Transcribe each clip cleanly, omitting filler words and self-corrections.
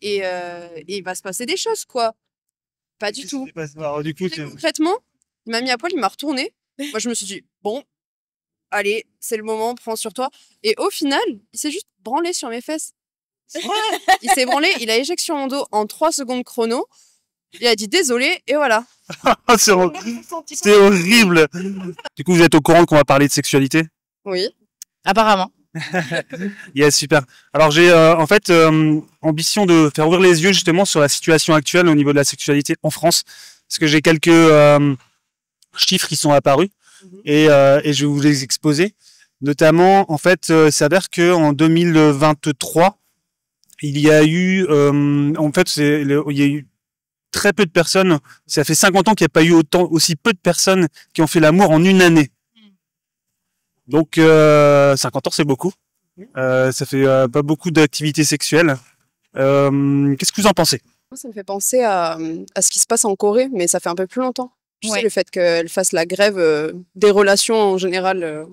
et il va se passer des choses, quoi. Pas du tout. Alors, du coup, Concrètement, il m'a mis à poil, il m'a retourné. Moi, je me suis dit, bon, allez, c'est le moment, prends sur toi. Et au final, il s'est juste branlé sur mes fesses. Il s'est branlé, il a éjection en dos en 3 secondes chrono. Il a dit désolé, et voilà. c'est horrible. Du coup, vous êtes au courant qu'on va parler de sexualité? Oui. Apparemment. Yes, super. Alors j'ai en fait ambition de faire ouvrir les yeux justement sur la situation actuelle au niveau de la sexualité en France, parce que j'ai quelques chiffres qui sont apparus et je vais vous les exposer. Notamment, en fait, s'avère que en 2023, il y a eu, en fait, il y a eu très peu de personnes. Ça fait 50 ans qu'il n'y a pas eu aussi peu de personnes qui ont fait l'amour en une année. Donc 50 ans, c'est beaucoup. Ça fait pas beaucoup d'activités sexuelles. Qu'est-ce que vous en pensez? Ça me fait penser à ce qui se passe en Corée, mais ça fait un peu plus longtemps. Tu sais, le fait qu'elle fasse la grève des relations en général.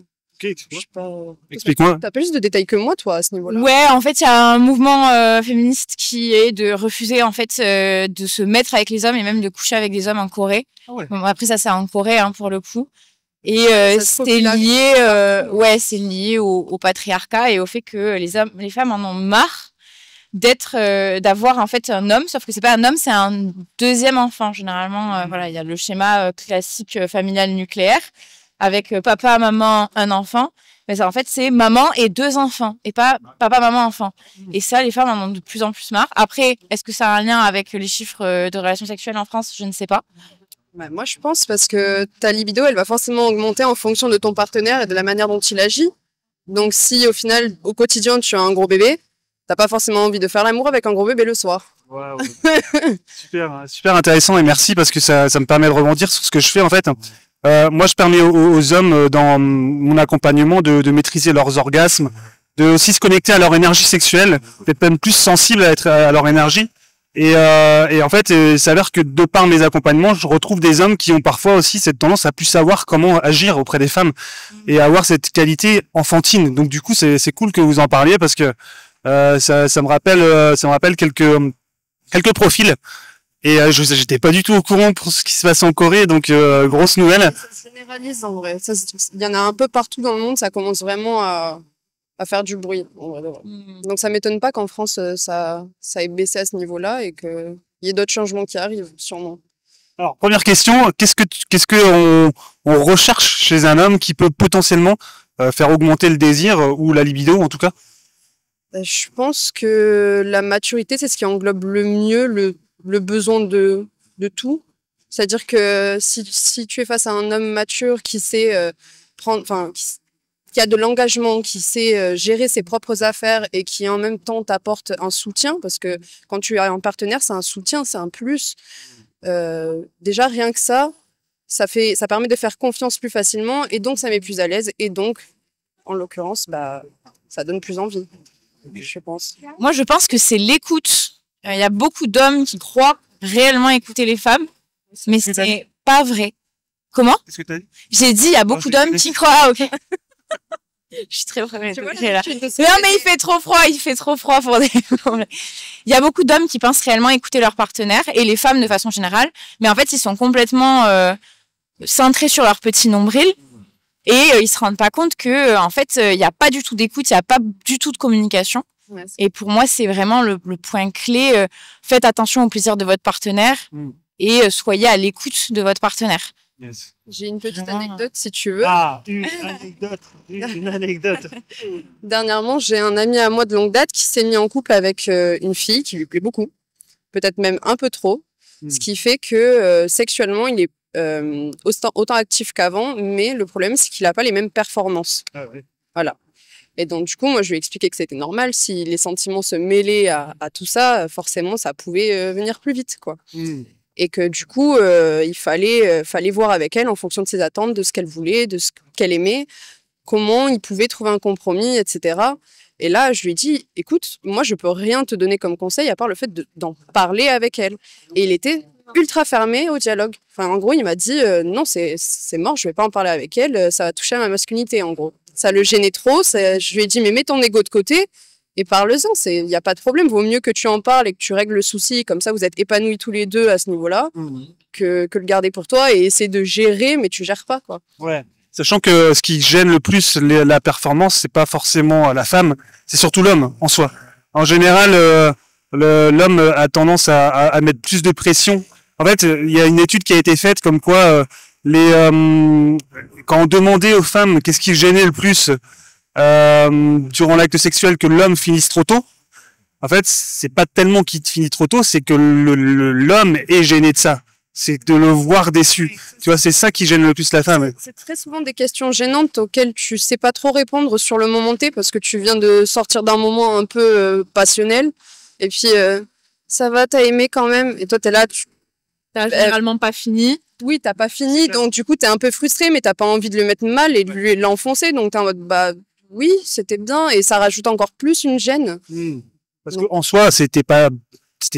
Explique-moi. T'as plus de détails que moi, toi, à ce niveau-là. Ouais, en fait, il y a un mouvement féministe qui est de refuser en fait de se mettre avec les hommes et même de coucher avec des hommes en Corée. Ah ouais. Bon, après ça, c'est en Corée hein, pour le coup. Et c'est lié au patriarcat et au fait que les femmes en ont marre d'avoir en fait un homme, sauf que c'est pas un homme, c'est un deuxième enfant généralement. Voilà, il y a le schéma classique familial nucléaire avec papa, maman, un enfant. Mais ça, en fait, c'est maman et 2 enfants et pas papa, maman, enfant. Et ça, les femmes en ont de plus en plus marre. Après, est-ce que ça a un lien avec les chiffres de relations sexuelles en France? Je ne sais pas. Bah, moi, je pense parce que ta libido, elle va forcément augmenter en fonction de ton partenaire et de la manière dont il agit. Donc, si au final, au quotidien, tu as un gros bébé, t'as pas forcément envie de faire l'amour avec un gros bébé le soir. Wow. super intéressant et merci parce que ça me permet de rebondir sur ce que je fais en fait. Moi, je permets aux hommes dans mon accompagnement de maîtriser leurs orgasmes, de aussi se connecter à leur énergie sexuelle, d'être même plus sensible à leur énergie. Et en fait, il s'avère que de par mes accompagnements, je retrouve des hommes qui ont parfois aussi cette tendance à plus savoir comment agir auprès des femmes et avoir cette qualité enfantine. Donc du coup, c'est cool que vous en parliez parce que ça me rappelle quelques profils. Et j'étais pas du tout au courant pour ce qui se passe en Corée, donc grosse nouvelle. Ça se généralise en vrai. Il y en a un peu partout dans le monde, ça commence vraiment à faire du bruit. En vrai. Donc ça m'étonne pas qu'en France, ça ait baissé à ce niveau-là et qu'il y ait d'autres changements qui arrivent, sûrement. Alors, première question, qu'est-ce que on recherche chez un homme qui peut potentiellement faire augmenter le désir ou la libido en tout cas? Je pense que la maturité, c'est ce qui englobe le mieux le besoin de tout. C'est-à-dire que si tu es face à un homme mature qui sait qui a de l'engagement, qui sait gérer ses propres affaires et qui en même temps t'apporte un soutien, parce que quand tu es un partenaire, c'est un soutien, c'est un plus. Déjà, rien que ça permet de faire confiance plus facilement et donc ça met plus à l'aise et donc, en l'occurrence, ça donne plus envie, je pense. Moi, je pense que c'est l'écoute. Il y a beaucoup d'hommes qui croient réellement écouter les femmes, mais c'est pas vrai. Comment? Qu'est-ce que tu as dit? J'ai dit, il y a beaucoup d'hommes qui croient. Ah, ok. Je suis très première degré là. Non, mais il fait trop froid pour des problèmes. Il y a beaucoup d'hommes qui pensent réellement écouter leur partenaire et les femmes de façon générale, mais en fait, ils sont complètement centrés sur leur petit nombril et ils se rendent pas compte que en fait, il n'y a pas du tout d'écoute, il n'y a pas du tout de communication. Ouais, et pour moi, c'est vraiment le point clé. Faites attention au plaisir de votre partenaire et soyez à l'écoute de votre partenaire. Yes. J'ai une petite anecdote si tu veux. Ah, une anecdote. Dernièrement, j'ai un ami à moi de longue date qui s'est mis en couple avec une fille qui lui plaît beaucoup, peut-être même un peu trop, ce qui fait que sexuellement, il est autant actif qu'avant, mais le problème, c'est qu'il n'a pas les mêmes performances. Ah, oui. Voilà. Et donc, du coup, moi, je lui ai expliqué que c'était normal. Si les sentiments se mêlaient à tout ça, forcément, ça pouvait venir plus vite, quoi. Et que du coup, il fallait voir avec elle en fonction de ses attentes, de ce qu'elle voulait, de ce qu'elle aimait, comment il pouvait trouver un compromis, etc. Et là, je lui ai dit, écoute, moi, je peux rien te donner comme conseil à part le fait d'en parler avec elle. Et il était ultra fermé au dialogue. Enfin, en gros, il m'a dit, non, c'est mort, je vais pas en parler avec elle, ça va toucher à ma masculinité, en gros. Ça le gênait trop, je lui ai dit, mais mets ton ego de côté et parle-en, il n'y a pas de problème. Vaut mieux que tu en parles et que tu règles le souci, comme ça vous êtes épanouis tous les deux à ce niveau-là, que le garder pour toi et essayer de gérer, mais tu gères pas, quoi. Ouais. Sachant que ce qui gêne le plus la performance, c'est pas forcément la femme, c'est surtout l'homme en soi. En général, l'homme a tendance à mettre plus de pression. En fait, il y a une étude qui a été faite comme quoi quand on demandait aux femmes qu'est-ce qui gênait le plus durant l'acte sexuel que l'homme finisse trop tôt, en fait, c'est pas tellement qu'il finit trop tôt, c'est que l'homme est gêné de ça. C'est de le voir déçu. Tu vois, c'est ça qui gêne le plus la femme. C'est très souvent des questions gênantes auxquelles tu sais pas trop répondre sur le moment T parce que tu viens de sortir d'un moment un peu passionnel. Et puis, ça va, t'as aimé quand même. Et toi, t'es là, t'as généralement pas fini. Oui, t'as pas fini. Donc, du coup, t'es un peu frustré, mais t'as pas envie de le mettre mal et de lui l'enfoncer. Donc, t'es en mode, bah, oui, c'était bien. Et ça rajoute encore plus une gêne. Parce qu'en soi, c'était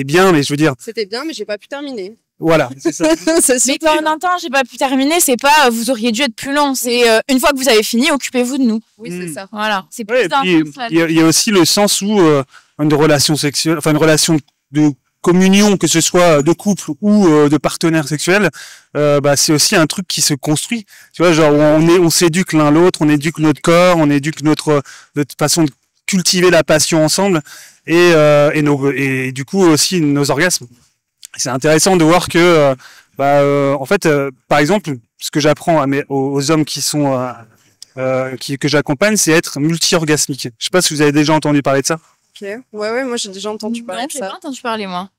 bien, mais je veux dire. C'était bien, mais j'ai pas pu terminer. Voilà, c'est ça. Mais quand on entend j'ai pas pu terminer, c'est pas vous auriez dû être plus long, c'est une fois que vous avez fini, occupez-vous de nous. Oui, c'est ça. Voilà, c'est plus il y a aussi le sens où une relation sexuelle, enfin une relation de communion, que ce soit de couple ou de partenaire sexuel, bah c'est aussi un truc qui se construit. Tu vois, genre on s'éduque l'un l'autre, on éduque notre corps, on éduque notre façon de cultiver la passion ensemble et du coup aussi nos orgasmes. C'est intéressant de voir que, en fait, par exemple, ce que j'apprends aux hommes qui sont que j'accompagne, c'est être multi-orgasmique. Je sais pas si vous avez déjà entendu parler de ça. Ok. Ouais, moi j'ai déjà entendu parler de ça. J'ai pas entendu parler moi.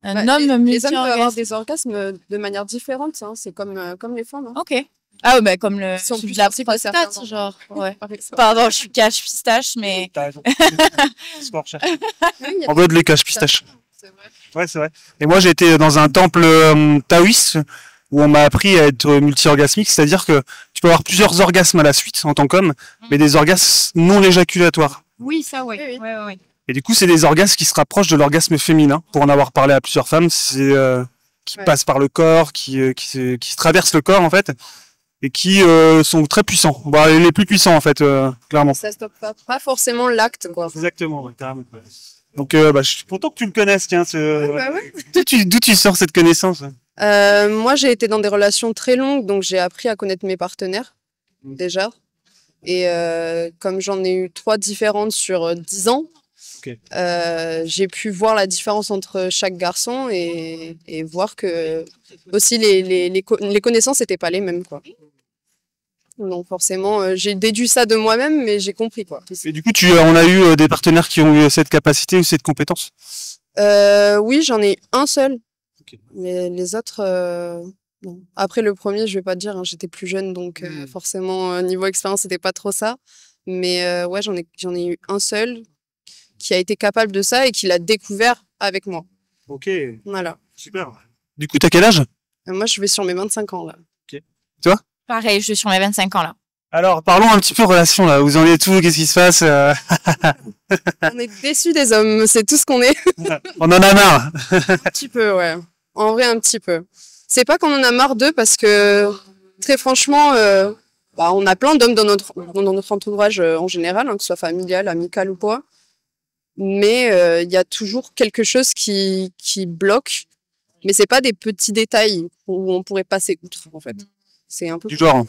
Un homme multi-orgasme. Les hommes peuvent avoir des orgasmes de manière différente, hein. C'est comme les femmes. Hein. Ok. Ah ouais, bah comme le sont plus la prostate, genre. Ouais. Pardon, je suis cache pistache, mais. T'as raison. On veut de les cache pistache. C'est vrai. Ouais, c'est vrai. Et moi, j'ai été dans un temple taoïste où on m'a appris à être multi-orgasmique, c'est-à-dire que tu peux avoir plusieurs orgasmes à la suite en tant qu'homme, mais des orgasmes non éjaculatoires. Oui, ça, ouais. Oui. Et du coup, c'est des orgasmes qui se rapprochent de l'orgasme féminin. Pour en avoir parlé à plusieurs femmes, c'est qui passent par le corps, qui traversent le corps en fait, et qui sont très puissants. Bon, les plus puissants en fait, clairement. Ça stoppe pas forcément l'acte, quoi. Exactement, ouais, carrément. Donc, je suis content que tu le connaisses, tiens. Ouais. D'où tu sors cette connaissance? Moi, j'ai été dans des relations très longues, donc j'ai appris à connaître mes partenaires, déjà. Et comme j'en ai eu 3 différentes sur 10 ans, j'ai pu voir la différence entre chaque garçon et voir que aussi les connaissances n'étaient pas les mêmes, quoi. Donc forcément, j'ai déduit ça de moi-même, mais j'ai compris, quoi. Et du coup, on a eu des partenaires qui ont eu cette capacité ou cette compétence? Oui, j'en ai un seul. Les autres, non. Après le premier, je vais pas te dire, hein, j'étais plus jeune, donc forcément niveau expérience, c'était pas trop ça. Mais ouais, j'en ai eu un seul qui a été capable de ça et qui l'a découvert avec moi. Ok. Voilà. Super. Du coup, t'as quel âge? Moi, je vais sur mes 25 ans là. Ok. Toi? Pareil, je suis sur mes 25 ans là. Alors, parlons un petit peu relation là. Vous en êtes où? Qu'est-ce qui se passe? On est déçus des hommes, c'est tout ce qu'on est. On en a marre. Un petit peu, ouais. En vrai, un petit peu. C'est pas qu'on en a marre d'eux parce que, très franchement, on a plein d'hommes dans notre entourage en général, hein, que ce soit familial, amical ou quoi. Mais il y a toujours quelque chose qui bloque. Mais c'est pas des petits détails où on pourrait passer outre, en fait. C'est un peu du genre.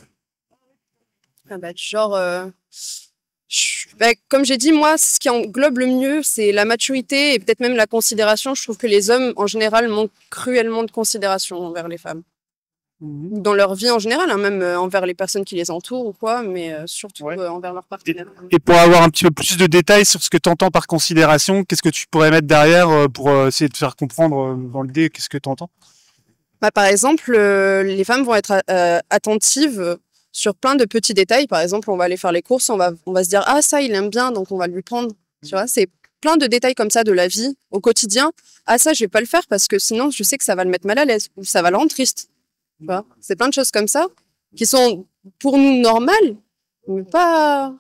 Comme j'ai dit, moi, ce qui englobe le mieux, c'est la maturité et peut-être même la considération. Je trouve que les hommes, en général, manquent cruellement de considération envers les femmes. Dans leur vie en général, hein, même envers les personnes qui les entourent ou quoi, mais surtout envers leurs partenaires. Et pour avoir un petit peu plus de détails sur ce que tu entends par considération, qu'est-ce que tu pourrais mettre derrière pour essayer de faire comprendre dans l'idée qu'est-ce que tu entends? Par exemple, les femmes vont être attentives sur plein de petits détails. Par exemple, on va aller faire les courses, on va se dire « Ah, ça, il aime bien, donc on va lui prendre. » Tu vois, c'est plein de détails comme ça de la vie, au quotidien. « Ah, ça, je vais pas le faire parce que sinon, je sais que ça va le mettre mal à l'aise ou ça va le rendre triste. » Tu vois, c'est plein de choses comme ça qui sont pour nous normales, mais pas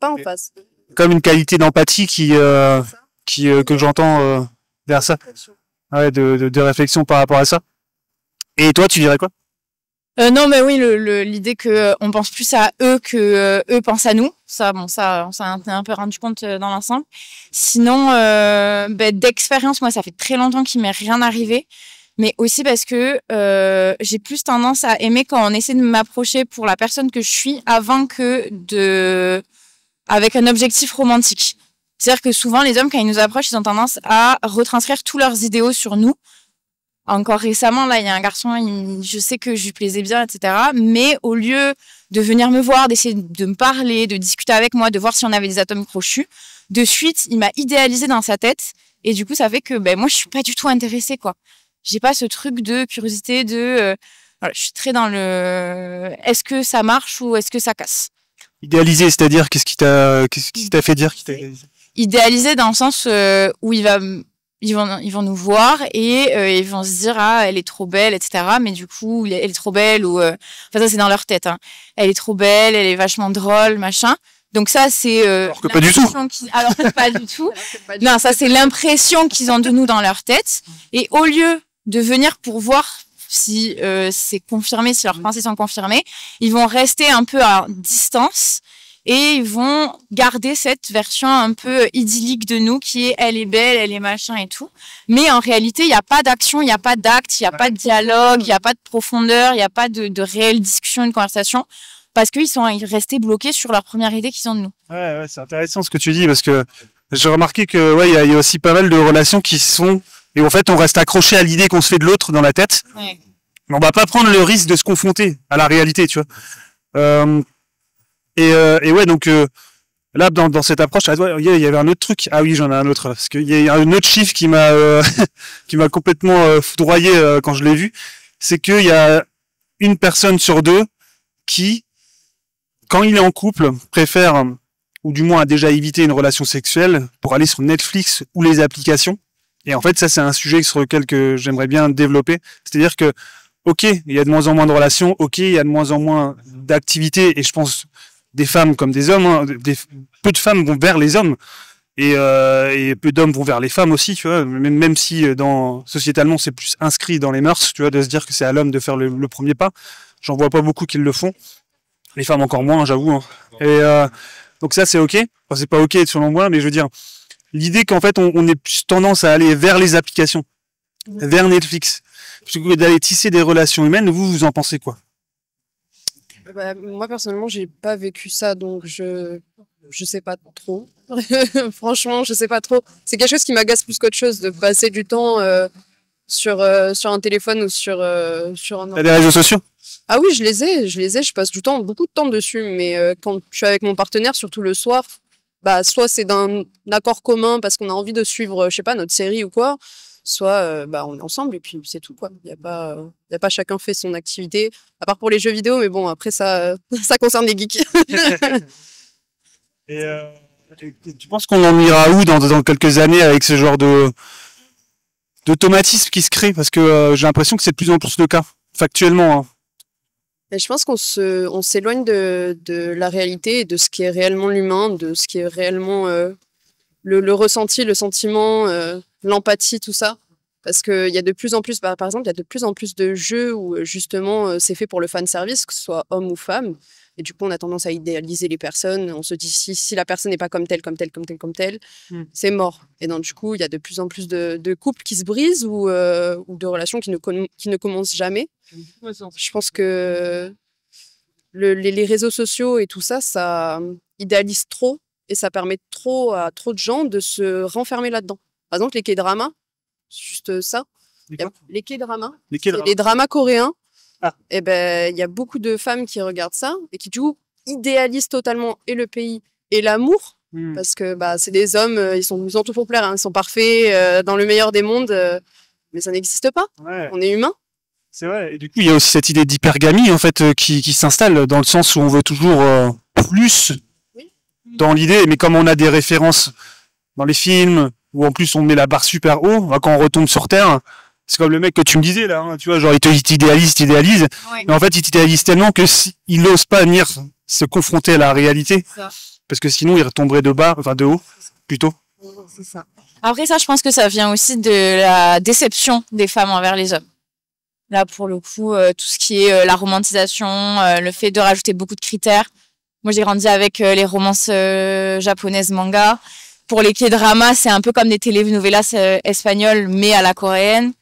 en face. Comme une qualité d'empathie que j'entends vers ça. Ouais, de réflexion par rapport à ça. Et toi, tu dirais quoi? Non, mais oui, l'idée que on pense plus à eux que eux pensent à nous. Ça, bon, ça, on s'en est un peu rendu compte dans l'ensemble. Sinon, d'expérience, moi, ça fait très longtemps qu'il m'est rien arrivé. Mais aussi parce que j'ai plus tendance à aimer quand on essaie de m'approcher pour la personne que je suis avant que avec un objectif romantique. C'est-à-dire que souvent, les hommes, quand ils nous approchent, ils ont tendance à retranscrire tous leurs idéaux sur nous. Encore récemment, là, il y a un garçon, je sais que je lui plaisais bien, etc. Mais au lieu de venir me voir, d'essayer de me parler, de discuter avec moi, de voir si on avait des atomes crochus, de suite, il m'a idéalisé dans sa tête. Et du coup, ça fait que moi, je suis pas du tout intéressée, quoi. J'ai pas ce truc de curiosité, voilà, je suis très dans le est-ce que ça marche ou est-ce que ça casse. Idéalisé, c'est-à-dire qu'est-ce qui t'a fait dire qu'il t'a idéalisé? Idéalisé dans le sens où ils vont nous voir et ils vont se dire ah elle est trop belle, etc. Mais du coup elle est trop belle ou enfin ça c'est dans leur tête, hein. Elle est trop belle, elle est vachement drôle, machin. Donc ça c'est alors que pas du tout. Alors que pas du tout. Non, ça c'est l'impression qu'ils ont de nous dans leur tête. Et au lieu de venir pour voir si c'est confirmé, si leurs pensées sont confirmées, ils vont rester un peu à distance. Et ils vont garder cette version un peu idyllique de nous qui est elle est belle, elle est machin et tout. Mais en réalité, il n'y a pas d'action, il n'y a pas d'acte, il n'y a pas de dialogue, il n'y a pas de profondeur, il n'y a pas de réelle discussion, de conversation. Parce qu'ils sont restés bloqués sur leur première idée qu'ils ont de nous. Ouais, c'est intéressant ce que tu dis parce que j'ai remarqué que il y a aussi pas mal de relations qui sont et en fait on reste accroché à l'idée qu'on se fait de l'autre dans la tête. Ouais. Mais on va pas prendre le risque de se confronter à la réalité, tu vois. Et ouais, donc là, dans cette approche, il y avait un autre truc. Ah oui, j'en ai un autre. Parce qu'il y a un autre chiffre qui m'a qui m'a complètement foudroyé quand je l'ai vu. C'est qu'il y a une personne sur deux qui, quand il est en couple, préfère, ou du moins a déjà évité une relation sexuelle pour aller sur Netflix ou les applications. Et en fait, ça, c'est un sujet sur lequel que j'aimerais bien développer. C'est-à-dire que, ok, il y a de moins en moins de relations, ok, il y a de moins en moins d'activités, et je pense des femmes comme des hommes, hein, peu de femmes vont vers les hommes et peu d'hommes vont vers les femmes aussi, tu vois, même si sociétalement c'est plus inscrit dans les mœurs, tu vois, de se dire que c'est à l'homme de faire le premier pas. J'en vois pas beaucoup qui le font, les femmes encore moins, j'avoue, hein. Et donc ça c'est ok, enfin, c'est pas ok selon moi, mais je veux dire l'idée qu'en fait on ait plus tendance à aller vers les applications, vers Netflix, plutôt que d'aller tisser des relations humaines. Vous en pensez quoi? Moi personnellement j'ai pas vécu ça, donc je sais pas trop. Franchement je sais pas trop, c'est quelque chose qui m'agace plus qu'autre chose de passer du temps sur un téléphone ou sur un T'as des réseaux sociaux? Ah oui, je les ai, je passe beaucoup de temps dessus, mais quand je suis avec mon partenaire, surtout le soir, soit c'est d'un accord commun parce qu'on a envie de suivre, je sais pas, notre série ou quoi, soit on est ensemble et puis c'est tout, quoi. Il y a pas chacun fait son activité, à part pour les jeux vidéo, mais bon, après ça concerne les geeks. Et tu penses qu'on en ira où dans quelques années avec ce genre d'automatisme qui se crée? Parce que j'ai l'impression que c'est de plus en plus le cas, factuellement, hein. Et je pense on s'éloigne de la réalité et de ce qui est réellement l'humain, de ce qui est réellement le ressenti, le sentiment, l'empathie, tout ça. Parce qu'il y a de plus en plus, par exemple, il y a de plus en plus de jeux où justement c'est fait pour le fan service, que ce soit homme ou femme. Et du coup, on a tendance à idéaliser les personnes. On se dit si la personne n'est pas comme telle, c'est mort. Et donc du coup, il y a de plus en plus de couples qui se brisent ou de relations qui ne commencent jamais. Je pense que les réseaux sociaux et tout ça, ça idéalise trop et ça permet trop à trop de gens de se renfermer là-dedans. Par exemple, les K-dramas, c'est juste ça. Les K-dramas, les dramas coréens. Ah. Et il y a beaucoup de femmes qui regardent ça et qui du coup idéalisent totalement et le pays et l'amour, parce que c'est des hommes, ils ont tout pour plaire, hein, ils sont parfaits dans le meilleur des mondes, mais ça n'existe pas. Ouais. On est humain. C'est vrai. Et du coup, il y a aussi cette idée d'hypergamie en fait qui s'installe dans le sens où on veut toujours plus dans l'idée, mais comme on a des références dans les films où en plus on met la barre super haut, quand on retombe sur Terre. C'est comme le mec que tu me disais là, hein, tu vois, genre il t'idéalise, ouais. Mais en fait il t'idéalise tellement que il n'ose pas venir se confronter à la réalité, parce que sinon il retomberait de bas, enfin de haut, plutôt. C'est ça. Après ça, je pense que ça vient aussi de la déception des femmes envers les hommes. Là, pour le coup, tout ce qui est la romantisation, le fait de rajouter beaucoup de critères. Moi, j'ai grandi avec les romances japonaises manga. Pour les K-dramas, c'est un peu comme des telenovelas espagnoles, mais à la coréenne.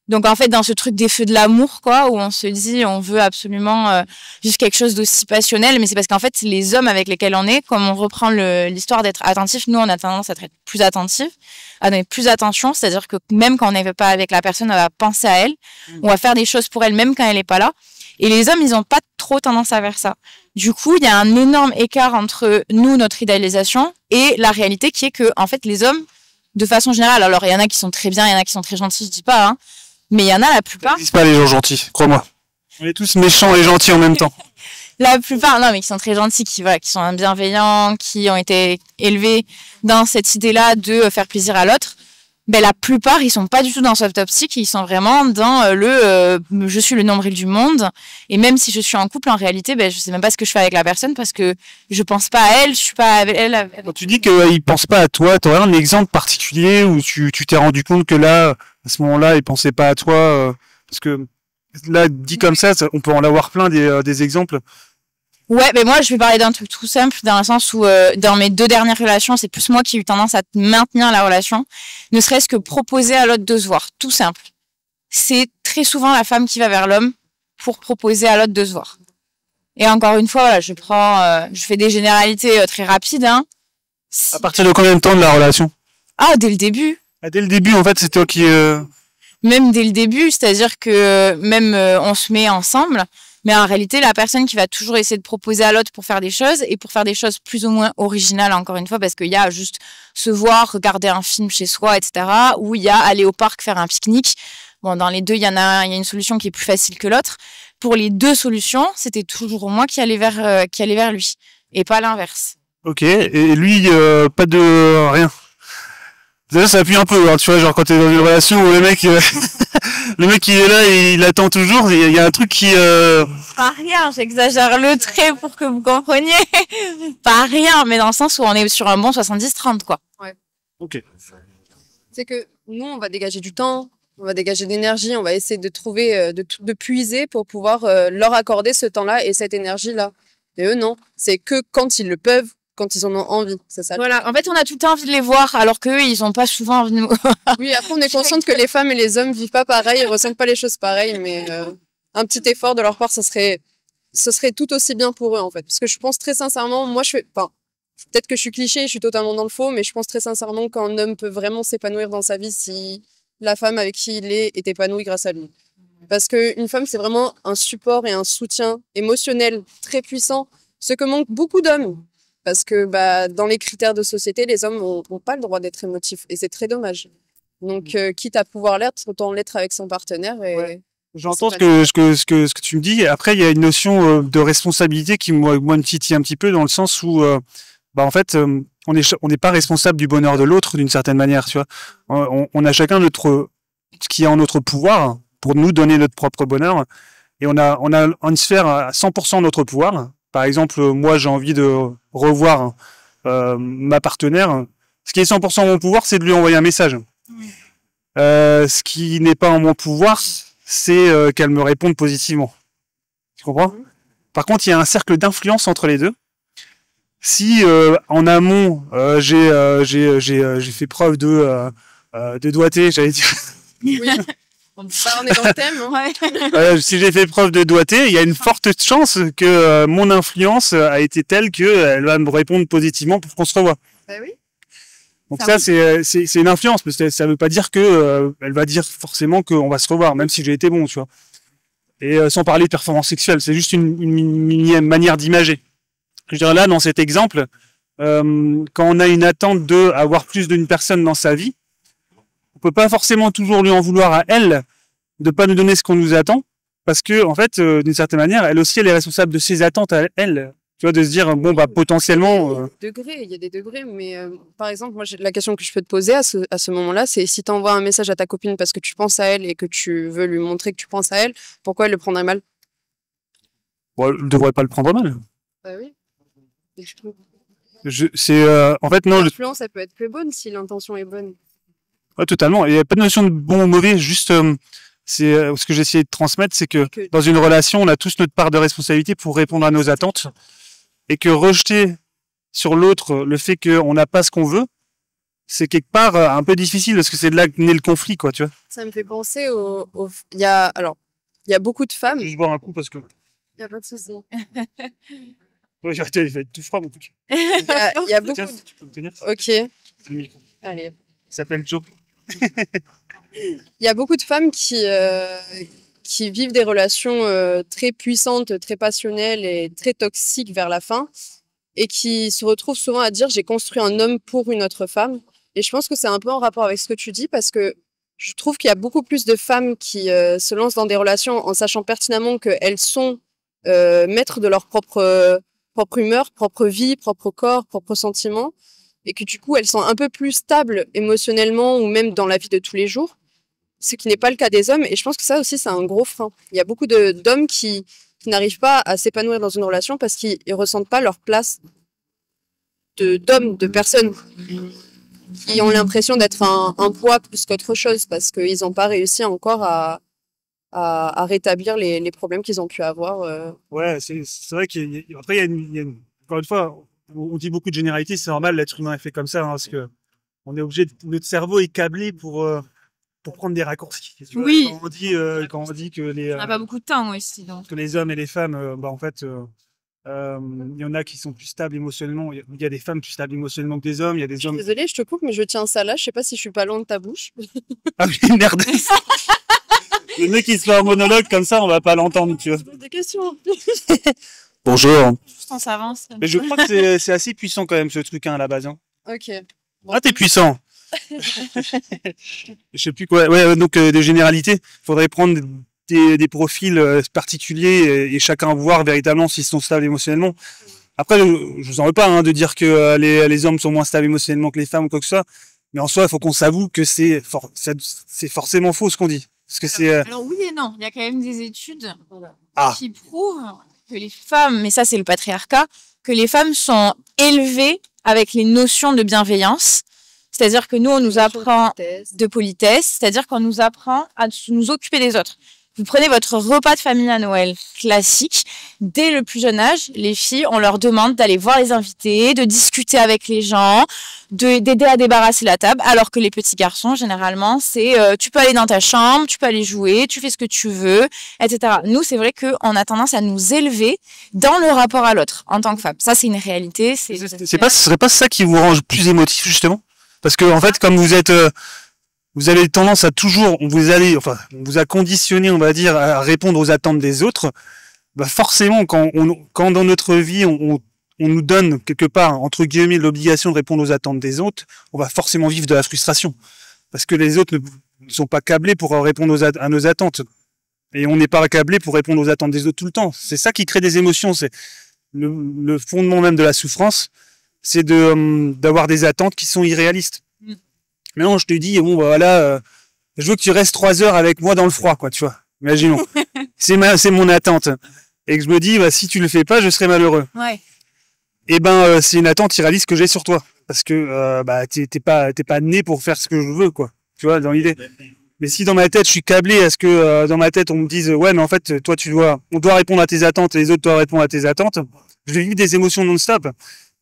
Donc, en fait, dans ce truc des feux de l'amour, quoi, où on se dit, on veut absolument juste quelque chose d'aussi passionnel, mais c'est parce qu'en fait, les hommes avec lesquels on est, comme on reprend l'histoire d'être attentif, nous, on a tendance à être plus attentif, à donner plus attention, c'est-à-dire que même quand on n'est pas avec la personne, on va penser à elle, on va faire des choses pour elle, même quand elle n'est pas là. Et les hommes, ils n'ont pas trop tendance à faire ça. Du coup, il y a un énorme écart entre nous, notre idéalisation, et la réalité qui est que, en fait, les hommes, de façon générale, alors il y en a qui sont très bien, il y en a qui sont très gentils, je dis pas, hein, mais il y en a la plupart. Ça n'existe pas les gens gentils, crois-moi. On est tous méchants et gentils en même temps. La plupart, non, mais qui sont très gentils, qui sont bienveillants, qui ont été élevés dans cette idée-là de faire plaisir à l'autre. Ben, la plupart, ils sont pas du tout dans cette optique, ils sont vraiment dans je suis le nombril du monde, et même si je suis en couple, en réalité, ben, je sais même pas ce que je fais avec la personne parce que je pense pas à elle, je suis pas avec elle. Quand tu dis qu'ils pensent pas à toi, t'aurais un exemple particulier où tu t'es rendu compte que là, à ce moment-là, ils pensaient pas à toi, parce que là, dit comme ça, on peut en avoir plein des exemples. Ouais, mais moi, je vais parler d'un truc tout simple, dans le sens où, dans mes 2 dernières relations, c'est plus moi qui ai eu tendance à maintenir la relation, ne serait-ce que proposer à l'autre de se voir. Tout simple. C'est très souvent la femme qui va vers l'homme pour proposer à l'autre de se voir. Et encore une fois, voilà, je fais des généralités très rapides, hein. À partir de combien de temps de la relation? Ah, dès le début. Ah, dès le début, en fait, c'est toi qui... Même dès le début, c'est-à-dire que même on se met ensemble, mais en réalité, la personne qui va toujours essayer de proposer à l'autre pour faire des choses, et pour faire des choses plus ou moins originales, encore une fois, parce qu'il y a juste se voir, regarder un film chez soi, etc., ou il y a aller au parc faire un pique-nique. Bon, dans les deux, il y a une solution qui est plus facile que l'autre. Pour les 2 solutions, c'était toujours moi qui allais vers lui, et pas l'inverse. Ok, et lui, pas de rien. Déjà, ça appuie un peu, hein, tu vois, genre quand t'es dans une relation où le mec il est là et il attend toujours, il y a un truc qui... Pas rien, j'exagère le trait pour que vous compreniez. Pas rien, mais dans le sens où on est sur un bon 70-30, quoi. Ouais. Ok. C'est que nous, on va dégager du temps, on va dégager de l'énergie, on va essayer de trouver, de puiser pour pouvoir leur accorder ce temps-là et cette énergie-là. Et eux, non. C'est que quand ils le peuvent, quand ils en ont envie. C'est ça. Voilà. En fait, on a tout le temps envie de les voir, alors qu'eux, ils ont pas souvent envie de nous. Oui, après, on est consciente que les femmes et les hommes vivent pas pareil, ils ressentent pas les choses pareilles, mais un petit effort de leur part, ce serait tout aussi bien pour eux, en fait. Parce que je pense très sincèrement, moi, enfin, peut-être que je suis cliché, je suis totalement dans le faux, mais je pense très sincèrement qu'un homme peut vraiment s'épanouir dans sa vie si la femme avec qui il est épanouie grâce à lui. Parce qu'une femme, c'est vraiment un support et un soutien émotionnel très puissant, ce que manquent beaucoup d'hommes. Parce que dans les critères de société, les hommes n'ont pas le droit d'être émotifs. Et c'est très dommage. Donc, quitte à pouvoir l'être, autant l'être avec son partenaire. Et ouais. J'entends ce que tu me dis. Après, il y a une notion de responsabilité qui, moi, me titille un petit peu dans le sens où, en fait, on n'est pas responsable du bonheur de l'autre d'une certaine manière. Tu vois, on a chacun ce qui est en notre pouvoir pour nous donner notre propre bonheur. Et on a une sphère à 100% notre pouvoir. Par exemple, moi, j'ai envie de revoir ma partenaire. Ce qui est 100% mon pouvoir, c'est de lui envoyer un message. Oui. Ce qui n'est pas en mon pouvoir, c'est qu'elle me réponde positivement. Tu comprends? Par contre, il y a un cercle d'influence entre les deux. Si en amont, j'ai fait preuve de doigté, j'allais dire. Oui. On est dans le thème. Hein. Si j'ai fait preuve de doigté, il y a une forte chance que mon influence a été telle qu'elle va me répondre positivement pour qu'on se revoie. Oui. Donc ça, c'est une influence, mais ça ne veut pas dire que elle va dire forcément qu'on va se revoir, même si j'ai été bon, tu vois. Et sans parler de performance sexuelle, c'est juste une manière d'imager. Je dirais là, dans cet exemple, quand on a une attente de avoir plus d'une personne dans sa vie, on peut pas forcément toujours lui en vouloir à elle de pas nous donner ce qu'on nous attend, parce que en fait, d'une certaine manière, elle aussi, elle est responsable de ses attentes à elle. Tu vois, de se dire bon potentiellement. Il y a des degrés, mais par exemple, moi, la question que je peux te poser à ce moment-là, c'est si tu envoies un message à ta copine parce que tu penses à elle et que tu veux lui montrer que tu penses à elle, pourquoi elle le prendrait mal? Bon, elle ne devrait pas le prendre mal. Bah oui. Et je trouve. En fait non. L'influence, elle peut être que bonne si l'intention est bonne. Ouais, totalement. Il n'y a pas de notion de bon ou mauvais, juste C'est ce que j'ai essayé de transmettre, c'est que dans une relation, on a tous notre part de responsabilité pour répondre à nos attentes, et que rejeter sur l'autre le fait qu'on n'a pas ce qu'on veut, c'est quelque part un peu difficile parce que c'est de là que naît le conflit, quoi, tu vois. Ça me fait penser il y a beaucoup de femmes. Je vais boire un coup parce que. Il y a pas de souci. Ouais, il va être tout froid, mon truc. Il y a beaucoup. Tiens, tu peux me tenir. Ok. C'est le micro. Allez. Il s'appelle Joe. Il y a beaucoup de femmes qui vivent des relations très puissantes, très passionnelles et très toxiques vers la fin, et qui se retrouvent souvent à dire j'ai construit un homme pour une autre femme. Et je pense que c'est un peu en rapport avec ce que tu dis, parce que je trouve qu'il y a beaucoup plus de femmes qui se lancent dans des relations en sachant pertinemment qu'elles sont maîtres de leur propre humeur, propre vie, propre corps, propre sentiments, et que du coup elles sont un peu plus stables émotionnellement ou même dans la vie de tous les jours, ce qui n'est pas le cas des hommes. Et je pense que ça aussi c'est un gros frein. Il y a beaucoup d'hommes qui n'arrivent pas à s'épanouir dans une relation parce qu'ils ressentent pas leur place d'hommes, de personnes qui ont l'impression d'être un poids plus qu'autre chose, parce qu'ils n'ont pas réussi encore à rétablir les problèmes qu'ils ont pu avoir. Ouais, c'est vrai qu'après, encore une fois, on dit beaucoup de généralités, c'est normal, l'être humain est fait comme ça, hein, parce que on est obligé notre cerveau est câblé pour prendre des raccourcis. Tu vois, oui. Quand on dit que on n'a pas beaucoup de temps aussi, donc. Que les hommes et les femmes, en fait, il y en a qui sont plus stables émotionnellement. Il y a des femmes plus stables émotionnellement que des hommes. Il y a des hommes. Désolée, je te coupe, mais je tiens ça là. Je sais pas si je suis pas loin de ta bouche. Ah oui, merde. Le mec qui se fait un monologue comme ça, on va pas l'entendre, tu vois. Je pose des questions. Bonjour. Juste on s'avance. Mais je crois que c'est assez puissant quand même ce truc hein, à la base. Hein. Ok. Bon. Ah, t'es puissant. Je sais plus quoi. Ouais, donc des généralités. Faudrait prendre des profils particuliers et chacun voir véritablement s'ils sont stables émotionnellement. Après, je vous en veux pas hein, de dire que les hommes sont moins stables émotionnellement que les femmes ou quoi que ce soit. Mais en soi, il faut qu'on s'avoue que c'est forcément faux ce qu'on dit. Parce que alors oui et non, il y a quand même des études qui prouvent que les femmes, mais ça c'est le patriarcat, que les femmes sont élevées avec les notions de bienveillance. C'est-à-dire que nous, on nous apprend de politesse, c'est-à-dire qu'on nous apprend à nous occuper des autres. Vous prenez votre repas de famille à Noël classique. Dès le plus jeune âge, les filles, on leur demande d'aller voir les invités, de discuter avec les gens, d'aider à débarrasser la table. Alors que les petits garçons, généralement, c'est tu peux aller dans ta chambre, tu peux aller jouer, tu fais ce que tu veux, etc. Nous, c'est vrai qu'on a tendance à nous élever dans le rapport à l'autre en tant que femme. Ça, c'est une réalité. Ce serait pas ça qui vous rend plus émotif, justement? Parce que, en fait, comme vous êtes... vous avez tendance à toujours, on vous a conditionné, on va dire, à répondre aux attentes des autres. Bah forcément, quand dans notre vie, on nous donne quelque part, entre guillemets, l'obligation de répondre aux attentes des autres, on va forcément vivre de la frustration. Parce que les autres ne sont pas câblés pour répondre à nos attentes. Et on n'est pas câblé pour répondre aux attentes des autres tout le temps. C'est ça qui crée des émotions. C'est le fondement même de la souffrance, c'est d'avoir des attentes qui sont irréalistes. Mais non, je te dis, bon, bah, voilà, je veux que tu restes 3 heures avec moi dans le froid, quoi, tu vois. Imaginons. C'est mon attente. Et que je me dis, bah, si tu le fais pas, je serai malheureux. Ouais. Et ben, c'est une attente irréaliste que j'ai sur toi. Parce que, bah, t'es pas né pour faire ce que je veux, quoi. Tu vois, dans l'idée. Mais si dans ma tête, je suis câblé à ce que, dans ma tête, on me dise, ouais, mais en fait, toi, on doit répondre à tes attentes et les autres doivent répondre à tes attentes. Je vais vivre des émotions non-stop.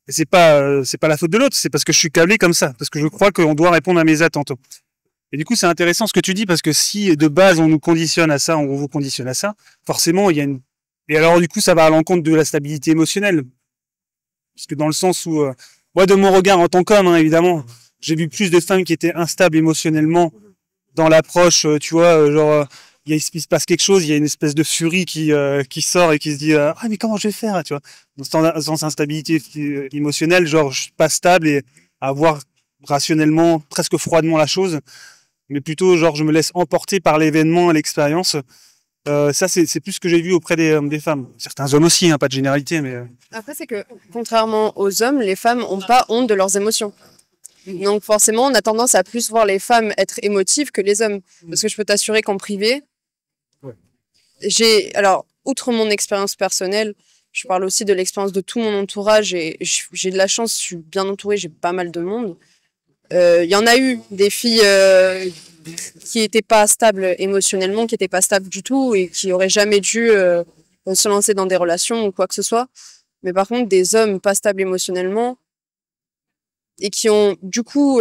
Et c'est pas la faute de l'autre, c'est parce que je suis câblé comme ça, parce que je crois qu'on doit répondre à mes attentes. Et du coup, c'est intéressant ce que tu dis, parce que si de base on nous conditionne à ça, on vous conditionne à ça, forcément il y a et alors du coup ça va à l'encontre de la stabilité émotionnelle, parce que dans le sens où moi de mon regard en tant qu'homme, hein, évidemment, j'ai vu plus de femmes qui étaient instables émotionnellement dans l'approche, tu vois, genre il se passe quelque chose, il y a une espèce de furie qui sort et qui se dit ah mais comment je vais faire, tu vois, dans cette instabilité émotionnelle, genre je suis pas stable et à voir rationnellement presque froidement la chose, mais plutôt genre je me laisse emporter par l'événement et l'expérience. Ça c'est plus ce que j'ai vu auprès des femmes, certains hommes aussi, hein, pas de généralité, mais après c'est que contrairement aux hommes, les femmes ont pas honte de leurs émotions. Donc forcément on a tendance à plus voir les femmes être émotives que les hommes, parce que je peux t'assurer qu'en privé, alors, outre mon expérience personnelle, je parle aussi de l'expérience de tout mon entourage et j'ai de la chance, je suis bien entourée, j'ai pas mal de monde. Il y en a eu des filles qui étaient pas stables émotionnellement, qui étaient pas stables du tout et qui auraient jamais dû se lancer dans des relations ou quoi que ce soit. Mais par contre, des hommes pas stables émotionnellement et qui ont du coup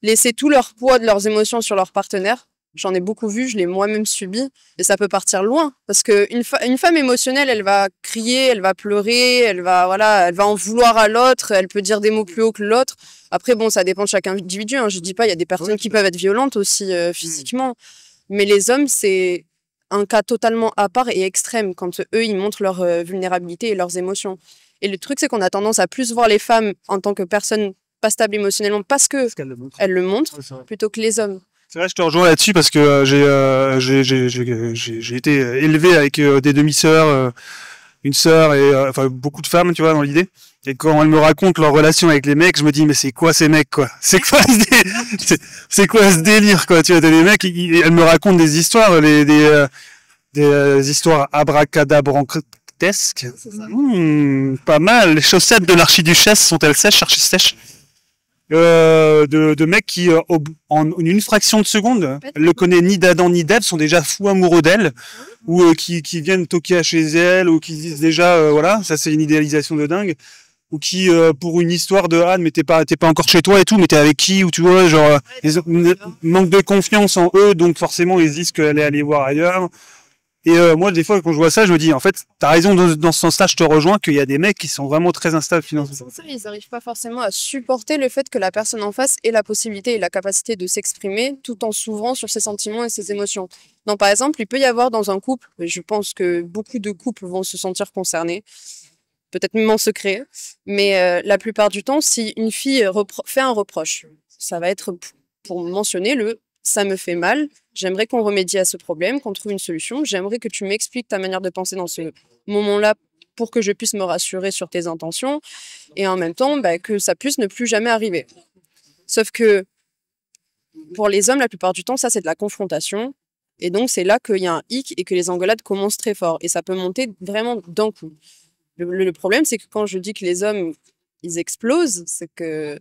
laissé tout leur poids de leurs émotions sur leur partenaire. J'en ai beaucoup vu, je l'ai moi-même subi et ça peut partir loin parce que une femme émotionnelle, elle va crier, elle va pleurer, elle va en vouloir à l'autre, elle peut dire des mots plus haut que l'autre. Après bon, ça dépend de chaque individu, hein. Je dis pas, il y a des personnes qui peuvent être violentes aussi physiquement, mais les hommes c'est un cas totalement à part et extrême quand eux ils montrent leur vulnérabilité et leurs émotions. Et le truc c'est qu'on a tendance à plus voir les femmes en tant que personnes pas stables émotionnellement parce que elles le montrent plutôt que les hommes. C'est vrai, je te rejoins là-dessus parce que j'ai été élevé avec des demi-sœurs, une sœur et enfin beaucoup de femmes, tu vois, dans l'idée. Et quand elles me racontent leur relation avec les mecs, je me dis mais c'est quoi ces mecs quoi? C'est quoi c'est quoi ce délire quoi? Tu vois, des mecs, elles me racontent des histoires, des histoires abracadabrantesques. Pas mal. Les chaussettes de l'archiduchesse sont-elles sèches, archi-sèches? De mecs qui, en une fraction de seconde, le connaissent ni d'Adam ni d'Ève, sont déjà fous amoureux d'elle, ou qui viennent toquer chez elle, ou qui disent déjà, voilà, ça c'est une idéalisation de dingue, ou qui, pour une histoire de mais t'es pas encore chez toi et tout, mais t'es avec qui, ou tu vois, genre, ils manquent de confiance en eux, donc forcément ils disent qu'elle est allée voir ailleurs. Et moi, des fois, quand je vois ça, je me dis, en fait, t'as raison dans ce sens-là, je te rejoins, qu'il y a des mecs qui sont vraiment très instables financièrement. Ils n'arrivent pas forcément à supporter le fait que la personne en face ait la possibilité et la capacité de s'exprimer tout en s'ouvrant sur ses sentiments et ses émotions. Donc, par exemple, il peut y avoir dans un couple, et je pense que beaucoup de couples vont se sentir concernés, peut-être même en secret, mais la plupart du temps, si une fille fait un reproche, ça va être pour mentionner ça me fait mal, j'aimerais qu'on remédie à ce problème, qu'on trouve une solution, j'aimerais que tu m'expliques ta manière de penser dans ce moment-là pour que je puisse me rassurer sur tes intentions et en même temps que ça puisse ne plus jamais arriver. Sauf que pour les hommes, la plupart du temps, ça c'est de la confrontation et donc c'est là qu'il y a un hic et que les engueulades commencent très fort et ça peut monter vraiment d'un coup. Le problème, c'est que quand je dis que les hommes, ils explosent, c'est que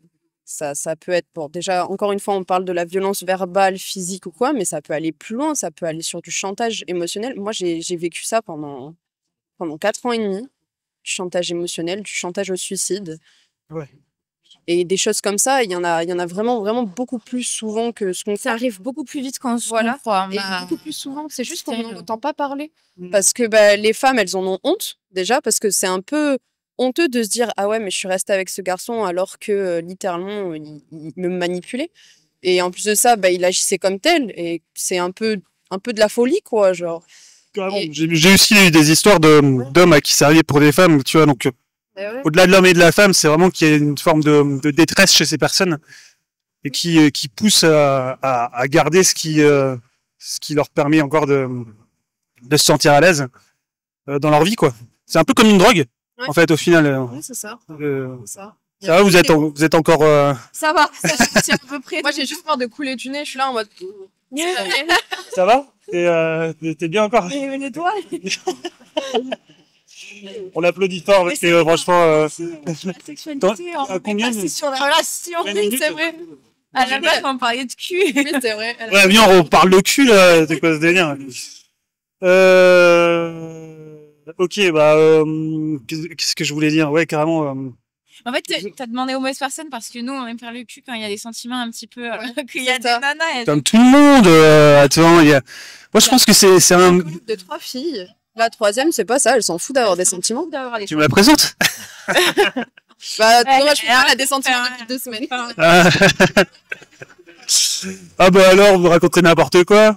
ça peut être, bon, déjà, encore une fois, on parle de la violence verbale, physique ou quoi, mais ça peut aller plus loin, ça peut aller sur du chantage émotionnel. Moi, j'ai vécu ça pendant 4 ans et demi, du chantage émotionnel, du chantage au suicide. Ouais. Et des choses comme ça, il y en a vraiment, vraiment beaucoup plus souvent que ce qu'on... Ça arrive beaucoup plus vite qu'on se Voilà. croit. Et beaucoup plus souvent, c'est juste qu'on terrible. n'entend pas parler. Parce que les femmes, elles en ont honte, déjà, parce que c'est un peu honteux de se dire ah ouais mais je suis restée avec ce garçon alors que littéralement il me manipulait et en plus de ça il agissait comme tel et c'est un peu de la folie quoi genre. Et... j'ai aussi eu des histoires d'hommes à qui ça arrivait pour des femmes tu vois donc au-delà de l'homme et de la femme c'est vraiment qu'il y a une forme de détresse chez ces personnes et qui pousse à garder ce qui leur permet encore de se sentir à l'aise dans leur vie quoi. C'est un peu comme une drogue. Ouais. En fait, au final. Oui, c'est ça. Ça va, vous êtes encore. Ça va, c'est à peu près. Moi, j'ai juste peur de couler du nez. Je suis là en mode. Ça va? T'es bien encore? Mais toi On applaudit fort parce que franchement. La sexualité, combien c'est sur la relation, c'est vrai. À la base, on parlait de cul. Oui, c'est vrai. Ouais, viens, on parle de cul là. C'est quoi ce délire? Ok, qu'est-ce que je voulais dire? Ouais, carrément. En fait, t'as demandé aux mauvaises personnes parce que nous, on aime faire le cul quand il y a des sentiments un petit peu. Qu'il y a des nanas. Comme tout le monde. Attends, moi, je pense que c'est un. Groupe de 3 filles. La troisième, c'est pas ça. Elle s'en fout d'avoir des sentiments. Tu me la présentes? Moi, je peux pas des sentiments depuis 2 semaines. Ah bah alors, vous racontez n'importe quoi.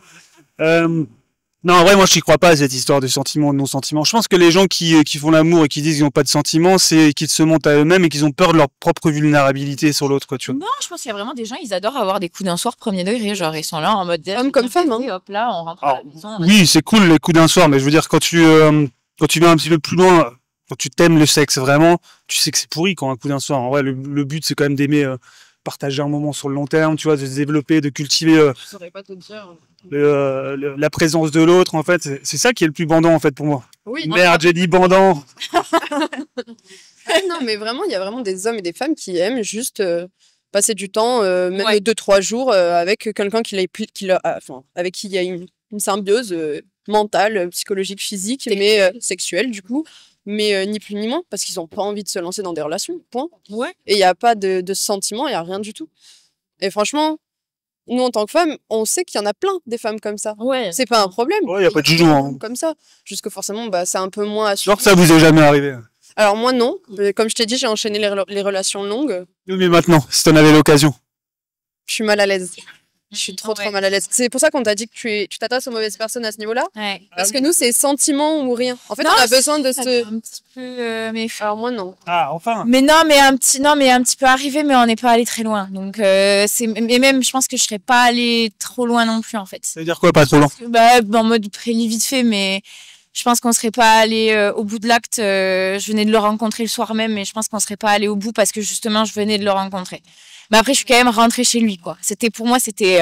Non, en vrai, moi, je n'y crois pas à cette histoire de sentiments, de non-sentiments. Je pense que les gens qui font l'amour et qui disent qu'ils n'ont pas de sentiments, c'est qu'ils se montent à eux-mêmes et qu'ils ont peur de leur propre vulnérabilité sur l'autre, quoi, tu vois. Non, je pense qu'il y a vraiment des gens, ils adorent avoir des coups d'un soir premier degré, genre, ils sont là en mode... Homme comme femme, hein. Hop là, on rentre à la maison. Oui, c'est cool, les coups d'un soir, mais je veux dire, quand tu vas un petit peu plus loin, quand tu t'aimes le sexe vraiment, tu sais que c'est pourri quand un coup d'un soir. En vrai, le but, c'est quand même d'aimer... partager un moment sur le long terme, tu vois, de se développer, de cultiver je saurais pas te dire. La présence de l'autre, en fait. C'est ça qui est le plus bandant, en fait, pour moi. Oui. Merde, j'ai dit bandant. Non, mais vraiment, il y a vraiment des hommes et des femmes qui aiment juste passer du temps, même 2-3 jours, avec quelqu'un avec qui il y a une symbiose mentale, psychologique, physique, mais sexuelle du coup. Mais ni plus ni moins, parce qu'ils n'ont pas envie de se lancer dans des relations, point. Ouais. Et il n'y a pas de sentiments, il n'y a rien du tout. Et franchement, nous, en tant que femmes, on sait qu'il y en a plein des femmes comme ça. Ouais. C'est pas un problème. Ouais, il n'y a pas de jugement. Comme ça. Juste que forcément, c'est un peu moins Genre ça vous est jamais arrivé? Alors moi, non. Comme je t'ai dit, j'ai enchaîné les relations longues. Oui, mais maintenant, si t'en avais l'occasion. Je suis mal à l'aise. Je suis trop mal à l'aise. C'est pour ça qu'on t'a dit que tu t'adresses aux mauvaises personnes à ce niveau-là. Ouais. Parce que nous, c'est sentiment ou rien. En fait, on a besoin de ce... Un petit peu, mais... Alors moi, non. Ah, enfin. Mais non, mais un petit peu arrivé, mais on n'est pas allé très loin. Donc, et même, je pense que je serais pas allée trop loin non plus, en fait. Ça veut dire quoi, pas trop loin? En mode prélit vite fait, mais je pense qu'on serait pas allé au bout de l'acte. Je venais de le rencontrer le soir même, mais je pense qu'on serait pas allé au bout parce que justement, je venais de le rencontrer. Mais après, je suis quand même rentrée chez lui, quoi. Pour moi, c'était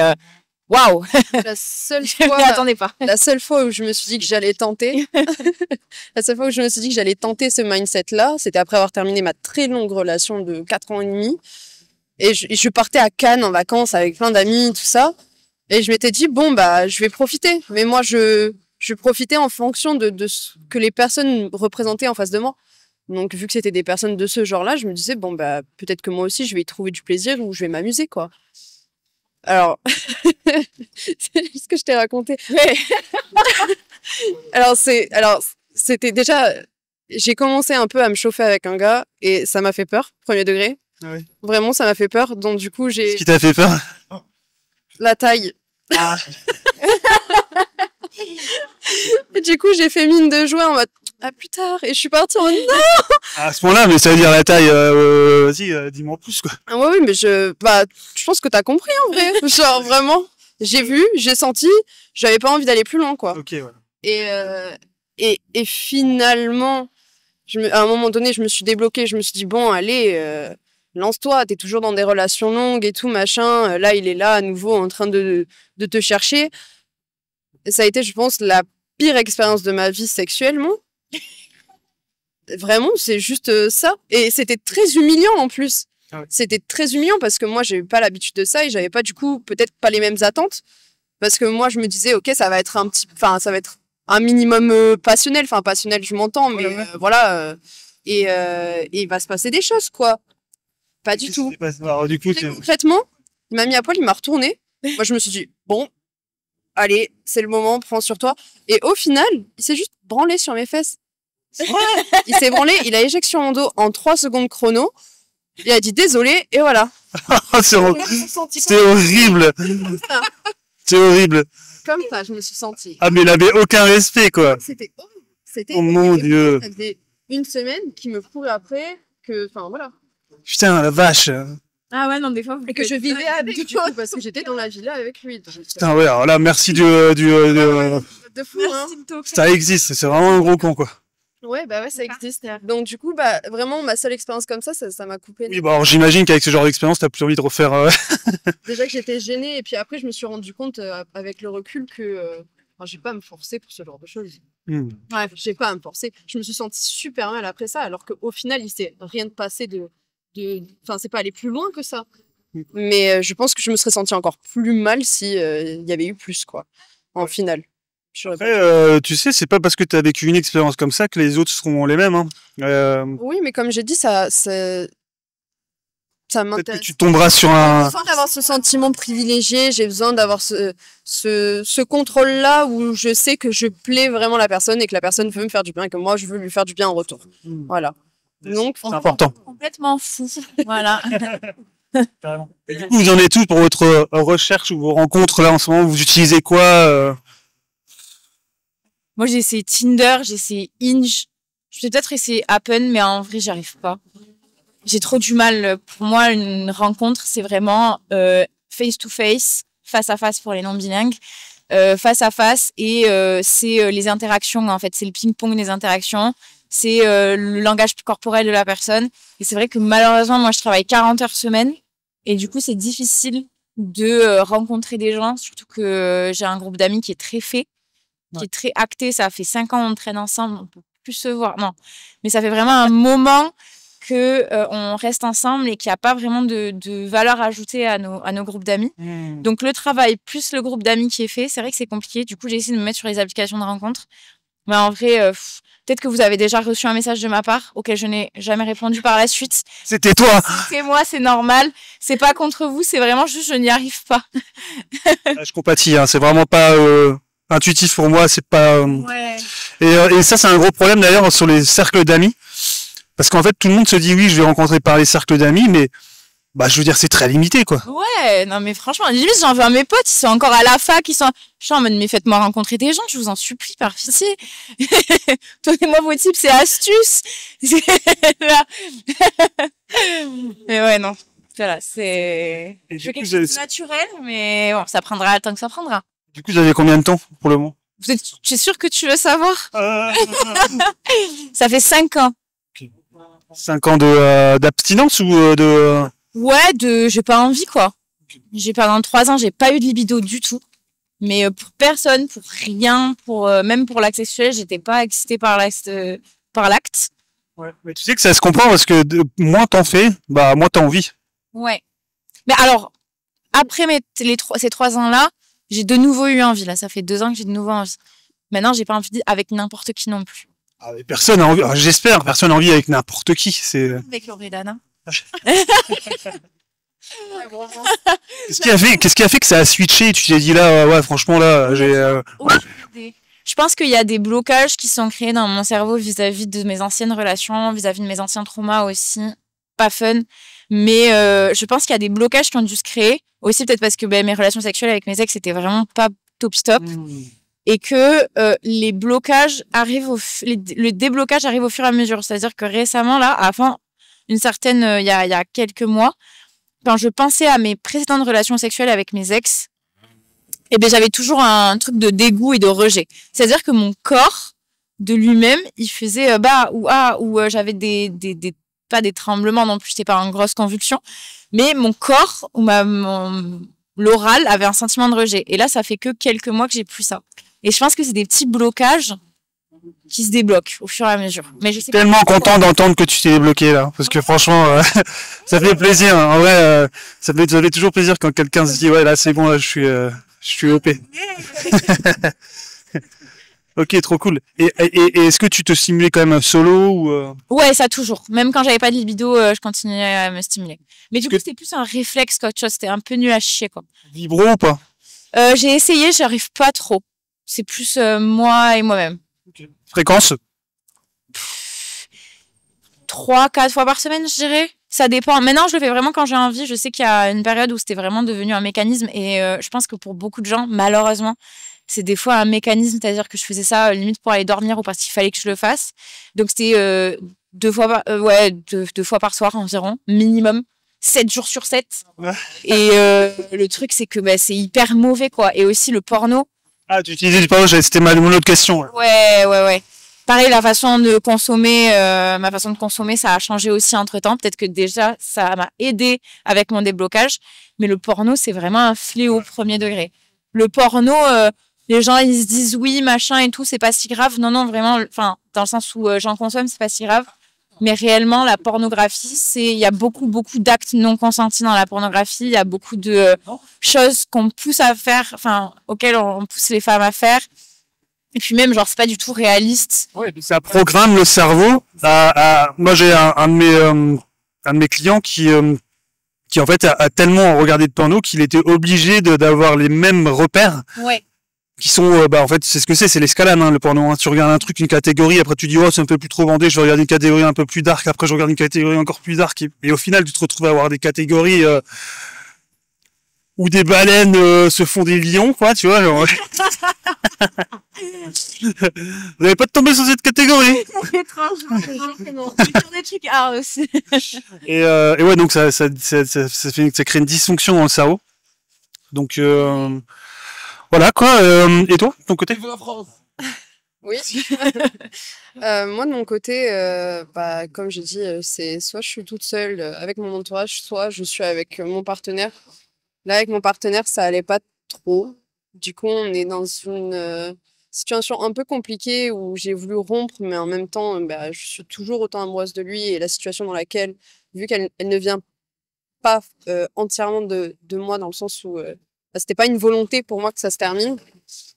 waouh. La seule Je m'y fois, attendais pas. la seule fois où je me suis dit que j'allais tenter, la seule fois où je me suis dit que j'allais tenter ce mindset-là, c'était après avoir terminé ma très longue relation de 4 ans et demi. Et je partais à Cannes en vacances avec plein d'amis, tout ça. Et je m'étais dit, bon, je vais profiter. Mais moi, je profitais en fonction de ce que les personnes représentaient en face de moi. Donc, vu que c'était des personnes de ce genre-là, je me disais, bon, peut-être que moi aussi, je vais y trouver du plaisir ou je vais m'amuser, quoi. Alors, c'est ce que je t'ai raconté. Ouais. Alors, c'était déjà, j'ai commencé un peu à me chauffer avec un gars et ça m'a fait peur, premier degré. Ah oui. Vraiment, ça m'a fait peur. Donc, du coup, Qu'est-ce qui t'a fait peur? la taille. Ah. Et du coup, j'ai fait mine de jouer en mode, à plus tard. Et je suis partie en mode, non! À ce point-là, mais ça veut dire la taille, vas-y, dis-moi plus, quoi. Ah ouais, oui, mais je pense que t'as compris, en vrai. Genre, vraiment. J'ai vu, j'ai senti, j'avais pas envie d'aller plus loin, quoi. Ok, voilà. Et finalement, à un moment donné, je me suis débloquée. Je me suis dit, bon, allez, lance-toi. T'es toujours dans des relations longues et tout, machin. Là, il est là, à nouveau, en train de te chercher. Et ça a été, je pense, la pire expérience de ma vie sexuellement. Vraiment, c'est juste ça. Et c'était très humiliant, en plus. Ah ouais. C'était très humiliant parce que moi, j'avais pas l'habitude de ça et j'avais pas, du coup, peut-être pas les mêmes attentes. Parce que moi, je me disais, ok, ça va être ça va être un minimum passionnel. Enfin, passionnel, je m'entends, mais voilà. Et il va se passer des choses, quoi. Pas du tout. Alors, du coup, Concrètement, il m'a mis à poil, il m'a retourné. Moi, je me suis dit, bon, allez, c'est le moment, prends sur toi. Et au final, il s'est juste branlé sur mes fesses. Il s'est branlé, il a éjection en dos en 3 secondes chrono. Il a dit désolé, et voilà. c'est horrible. C'est horrible. Comme ça, je me suis sentie. Ah, mais il avait aucun respect, quoi. C'était horrible. C'était Oh mon Dieu. Ça faisait une semaine qu'il me courait après, enfin voilà. Putain, la vache. Ah ouais, non, des fois. Et que je vivais avec du coup, parce que j'étais dans la villa avec lui. Donc, Putain, ouais, alors là, merci de fou, hein. Ça existe, c'est vraiment un gros con, quoi. Ouais, ça existe. Donc du coup, vraiment, ma seule expérience comme ça m'a coupé. Oui, bah alors j'imagine qu'avec ce genre d'expérience, t'as plus envie de refaire... Déjà que j'étais gênée, et puis après, je me suis rendu compte, avec le recul, que j'ai pas à me forcer pour ce genre de choses. Ouais, j'ai pas à me forcer. Je me suis sentie super mal après ça, alors qu'au final, il s'est rien de passé Enfin, c'est pas allé plus loin que ça. Mais je pense que je me serais sentie encore plus mal si il y avait eu plus, quoi, en finale. Après, tu sais, c'est pas parce que tu as vécu une expérience comme ça que les autres seront les mêmes. Hein. Oui, mais comme j'ai dit, ça m'intéresse. Peut-être que tu tomberas sur un... J'ai besoin d'avoir ce sentiment privilégié, j'ai besoin d'avoir ce contrôle-là où je sais que je plais vraiment la personne et que la personne veut me faire du bien et que moi, je veux lui faire du bien en retour. Voilà. Donc, c'est important. Complètement fou. Voilà. Et du coup, vous en êtes tous pour votre recherche ou vos rencontres là en ce moment? Vous utilisez quoi Moi, j'ai essayé Tinder, j'ai essayé Hinge. Je vais peut-être essayer Happen, mais en vrai, j'y arrive pas. J'ai trop du mal. Pour moi, une rencontre, c'est vraiment face-to-face, face-à-face pour les non-bilingues, face-à-face, et c'est les interactions, en fait. C'est le ping-pong des interactions. C'est le langage corporel de la personne. Et c'est vrai que malheureusement, moi, je travaille 40 heures semaine. Et du coup, c'est difficile de rencontrer des gens, surtout que j'ai un groupe d'amis qui est très fait, qui est très acté. Ça fait 5 ans qu'on traîne ensemble, on peut plus se voir. Non, mais ça fait vraiment un moment que on reste ensemble et qu'il n'y a pas vraiment de valeur ajoutée à nos groupes d'amis. Donc le travail plus le groupe d'amis qui est fait, c'est vrai que c'est compliqué. Du coup, j'ai essayé de me mettre sur les applications de rencontres. Mais en vrai, peut-être que vous avez déjà reçu un message de ma part auquel je n'ai jamais répondu par la suite. C'était toi. C'est moi, c'est normal. C'est pas contre vous, c'est vraiment juste je n'y arrive pas. Je compatis, hein, c'est vraiment pas intuitif pour moi, c'est pas. Ouais. Et ça, c'est un gros problème d'ailleurs sur les cercles d'amis, parce qu'en fait, tout le monde se dit oui, je vais rencontrer par les cercles d'amis, mais bah, je veux dire, c'est très limité, quoi. Ouais, non mais franchement, limite j'en veux à mes potes, ils sont encore à la fac, je suis en mode mais faites-moi rencontrer des gens, je vous en supplie, par pitié. Donnez-moi vos tips et astuces. Mais ouais, non. Voilà, c'est Et je veux du coup, quelque chose de naturel, mais bon, ça prendra le temps que ça prendra. du coup, vous avez combien de temps pour le moment? Tu es sûr que tu veux savoir? Ça fait 5 ans. 5 ans de d'abstinence ou de. Ouais, j'ai pas envie, quoi. Pendant 3 ans, j'ai pas eu de libido du tout. Mais pour personne, pour rien, même pour l'acte sexuel, j'étais pas excitée par l'acte. Ouais. Mais tu sais que ça se comprend parce que moins t'en fais, bah moins t'as envie. Ouais. Mais alors, après ces 3 ans-là, j'ai de nouveau eu envie. Là, ça fait 2 ans que j'ai de nouveau envie. Maintenant, j'ai pas envie avec n'importe qui non plus. Ah, mais personne a envie. J'espère, personne n'a envie avec n'importe qui. C'est. Avec Loredana. Qu'est-ce qui a fait que ça a switché et tu t'es dit là, ouais, franchement là, j'ai. Je pense qu'il y a des blocages qui sont créés dans mon cerveau vis-à-vis de mes anciennes relations, vis-à-vis de mes anciens traumas aussi. Pas fun. Mais je pense qu'il y a des blocages qui ont dû se créer. Aussi peut-être parce que mes relations sexuelles avec mes ex, c'était vraiment pas top. Et que les blocages arrivent le déblocage arrive au fur et à mesure. C'est-à-dire que récemment, là, avant une certaine, il y a quelques mois, quand je pensais à mes précédentes relations sexuelles avec mes ex, eh ben, j'avais toujours un truc de dégoût et de rejet. C'est-à-dire que mon corps, de lui-même, il faisait j'avais pas des tremblements non plus, c'était pas en grosse convulsion, mais mon corps ou l'oral avait un sentiment de rejet. Et là, ça fait que quelques mois que j'ai plus ça. Et je pense que c'est des petits blocages qui se débloquent au fur et à mesure. Mais je sais tellement content d'entendre que tu t'es débloqué là, parce que franchement, ça fait plaisir. En vrai, ça fait toujours plaisir quand quelqu'un se dit ouais là c'est bon, là je suis OP. Ok, trop cool. Et est-ce que tu te stimulais quand même solo ou Ouais, ça toujours. Même quand j'avais pas de libido, je continuais à me stimuler. Mais du coup, c'était plus un réflexe qu'autre chose. C'était un peu nul à chier, quoi. Vibro ou pas? J'ai essayé, j'arrive pas trop. C'est plus moi et moi-même. Okay. Fréquence? 3-4 fois par semaine, je dirais. Ça dépend. Maintenant, je le fais vraiment quand j'ai envie. Je sais qu'il y a une période où c'était vraiment devenu un mécanisme. Et je pense que pour beaucoup de gens, malheureusement, c'est des fois un mécanisme. C'est-à-dire que je faisais ça limite pour aller dormir ou parce qu'il fallait que je le fasse. Donc, c'était 2 fois par soir environ, minimum. 7 jours sur 7. Ouais. Et le truc, c'est que c'est hyper mauvais, quoi. Et aussi le porno. Ah, tu utilisais du porno, c'était mon autre question. Ouais. Pareil, la façon de consommer, ma façon de consommer, ça a changé aussi entre-temps. Peut-être que déjà, ça m'a aidé avec mon déblocage. Mais le porno, c'est vraiment un fléau premier degré. Le porno, les gens, ils se disent oui, machin et tout, c'est pas si grave. Non, vraiment, enfin, dans le sens où j'en consomme, c'est pas si grave. Mais réellement, la pornographie, il y a beaucoup d'actes non consentis dans la pornographie. Il y a beaucoup de choses qu'on pousse à faire, enfin, auxquelles on pousse les femmes à faire. Et puis même, genre, c'est pas du tout réaliste. Ouais, ça programme le cerveau. Moi, j'ai un de mes clients qui en fait a tellement regardé de porno qu'il était obligé d'avoir les mêmes repères. Ouais. Qui sont, en fait, c'est ce que c'est l'escalade, hein, le porno. Hein. Tu regardes un truc, une catégorie, après tu dis, oh, c'est un peu plus trop vendé, je vais regarder une catégorie un peu plus dark, après je regarde une catégorie encore plus dark, et au final, tu te retrouves à avoir des catégories où des baleines se font des lions, quoi, tu vois. Genre... Vous n'avez pas de tomber sur cette catégorie. Étrange, des trucs hard aussi. Et ouais, donc ça crée une dysfonction dans le cerveau. Donc, voilà quoi. Et toi, de ton côté? Oui. Moi de mon côté, comme j'ai dit, c'est soit je suis toute seule avec mon entourage, soit je suis avec mon partenaire. Là avec mon partenaire, ça allait pas trop. Du coup, on est dans situation un peu compliquée où j'ai voulu rompre, mais en même temps, bah, je suis toujours autant amoureuse de lui et la situation dans laquelle, vu qu'elle ne vient pas entièrement de moi dans le sens où bah, c'était pas une volonté pour moi que ça se termine,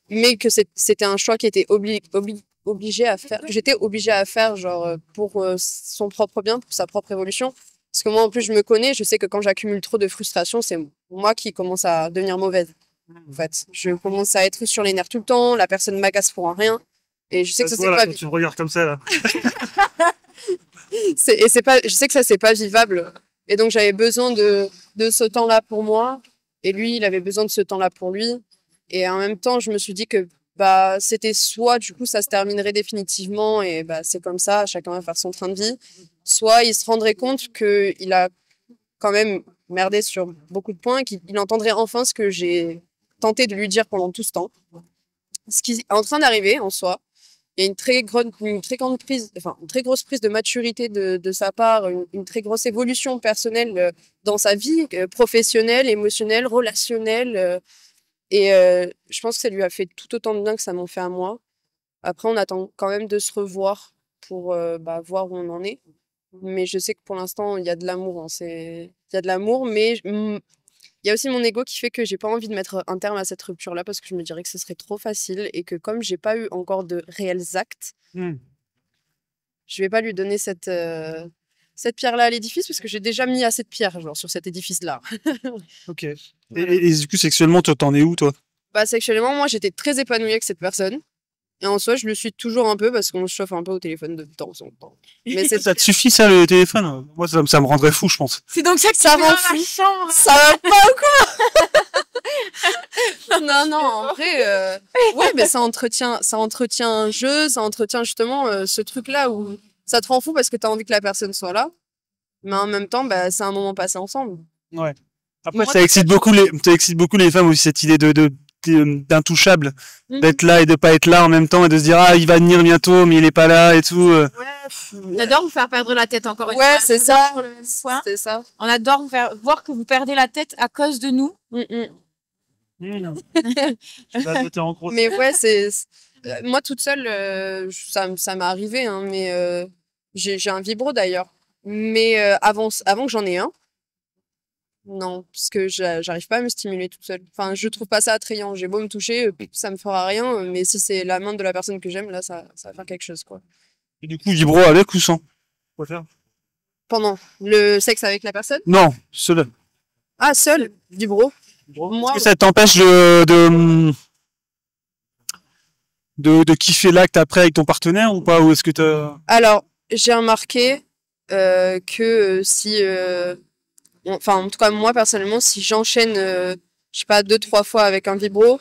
mais que c'était un choix qui était obligé à faire, que j'étais obligée à faire, genre pour son propre bien, pour sa propre évolution. Parce que moi, en plus, je me connais, je sais que quand j'accumule trop de frustration, c'est moi qui commence à devenir mauvaise. En fait, je commence à être sur les nerfs tout le temps, la personne m'agace pour un rien, et je sais que ça c'est pas. Tu me regardes comme ça là. Je sais que ça c'est pas vivable, et donc j'avais besoin de ce temps-là pour moi, et lui, il avait besoin de ce temps-là pour lui, et en même temps, je me suis dit que bah c'était soit du coup ça se terminerait définitivement et bah c'est comme ça, chacun va faire son train de vie, soit il se rendrait compte que il a quand même merdé sur beaucoup de points, qu'il entendrait enfin ce que j'ai tenté de lui dire pendant tout ce temps. Ce qui est en train d'arriver en soi. Il y a une très grosse prise de maturité de sa part, une très grosse évolution personnelle dans sa vie, professionnelle, émotionnelle, relationnelle. Et je pense que ça lui a fait tout autant de bien que ça m'en fait à moi. Après, on attend quand même de se revoir pour bah, voir où on en est. Mais je sais que pour l'instant, il y a de l'amour. Hein. Il y a de l'amour, mais il y a aussi mon ego qui fait que j'ai pas envie de mettre un terme à cette rupture-là parce que je me dirais que ce serait trop facile et que comme j'ai pas eu encore de réels actes, je vais pas lui donner cette pierre-là à l'édifice parce que j'ai déjà mis assez de pierres genre, sur cet édifice-là. Ok. Et du coup, sexuellement, t'en es où, toi? Bah, sexuellement, moi, j'étais très épanouie avec cette personne. Et en soi, je le suis toujours un peu parce qu'on se chauffe un peu au téléphone de temps en temps. Mais ça te suffit, ça, le téléphone? Moi, ça me rendrait fou, je pense. C'est donc ça que ça rend fou. Ça va pas ou quoi? Non, en vrai, ouais, mais ça entretient un jeu, ça entretient justement ce truc-là où ça te rend fou parce que t'as envie que la personne soit là. Mais en même temps, bah, c'est un moment passé ensemble. Ouais. Après, ça excite beaucoup les femmes aussi, cette idée d'intouchable, d'être là et de pas être là en même temps et de se dire ah il va venir bientôt mais il est pas là et tout. Ouais, on adore vous faire perdre la tête encore une fois. Ouais, c'est ça. C'est ça. On adore vous faire voir que vous perdez la tête à cause de nous. Mais ouais, moi toute seule, ça m'est arrivé, hein, mais j'ai un vibro d'ailleurs. Mais avant que j'en ai un. Non, parce que j'arrive pas à me stimuler toute seule. Enfin, je trouve pas ça attrayant. J'ai beau me toucher, ça me fera rien. Mais si c'est la main de la personne que j'aime, là, ça va faire quelque chose, quoi. Et du coup, vibro avec ou sans? Quoi faire? Pendant le sexe avec la personne? Non, seul. Ah, seul? Vibro? Moi, est-ce que ça t'empêche de kiffer l'acte après avec ton partenaire ou pas? Ou est-ce que t'as... Alors, j'ai remarqué que si... Enfin, en tout cas, moi, personnellement, si j'enchaîne, je sais pas, 2-3 fois avec un vibro,